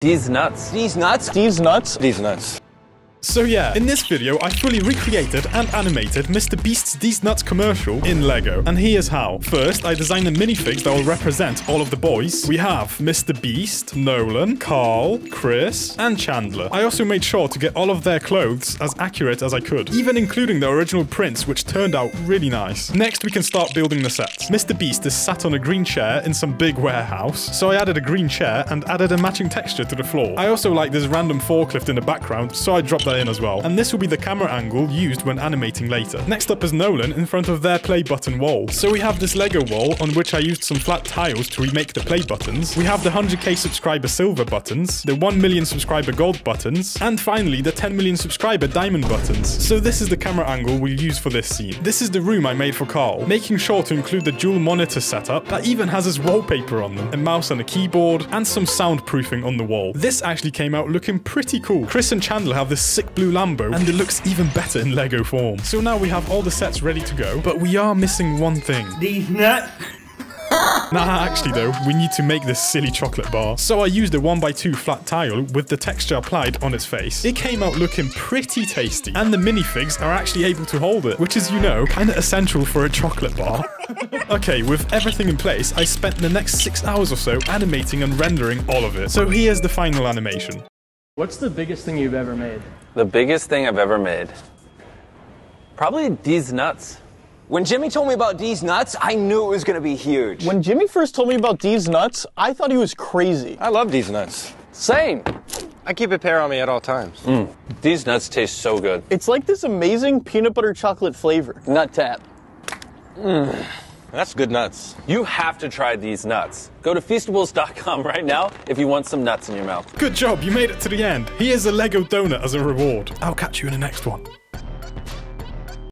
Deez Nuts. Deez Nuts. Deez Nuts. Deez Nuts. So yeah, in this video I fully recreated and animated MrBeast's Deez Nuts commercial in Lego. And here's how. First, I designed the minifigs that will represent all of the boys. We have MrBeast, Nolan, Carl, Chris, and Chandler. I also made sure to get all of their clothes as accurate as I could, even including the original prints, which turned out really nice. Next, we can start building the sets. MrBeast is sat on a green chair in some big warehouse, so I added a green chair and added a matching texture to the floor. I also like this random forklift in the background, so I dropped that in as well. And this will be the camera angle used when animating later. Next up is Nolan in front of their play button wall. So we have this Lego wall on which I used some flat tiles to remake the play buttons. We have the 100k subscriber silver buttons, the 1 million subscriber gold buttons, and finally the 10 million subscriber diamond buttons. So this is the camera angle we'll use for this scene. This is the room I made for Carl, making sure to include the dual monitor setup that even has his wallpaper on them, a mouse and a keyboard, and some soundproofing on the wall. This actually came out looking pretty cool. Chris and Chandler have this sick blue Lambo, and it looks even better in Lego form. So now we have all the sets ready to go, but we are missing one thing. Deez Nuts. Nah, actually though, we need to make this silly chocolate bar. So I used a 1x2 flat tile with the texture applied on its face. It came out looking pretty tasty, and the minifigs are actually able to hold it, which is, you know, kinda essential for a chocolate bar. Okay, with everything in place, I spent the next 6 hours or so animating and rendering all of it. So here's the final animation. What's the biggest thing you've ever made? The biggest thing I've ever made. Probably Deez Nuts. When Jimmy told me about Deez Nuts, I knew it was going to be huge. When Jimmy first told me about Deez Nuts, I thought he was crazy. I love Deez Nuts. Same. I keep a pair on me at all times. Deez Nuts taste so good. It's like this amazing peanut butter chocolate flavor. Nut tap. That's good nuts. You have to try Deez Nuts. Go to Feastables.com right now if you want some nuts in your mouth. Good job, you made it to the end. Here's a Lego donut as a reward. I'll catch you in the next one.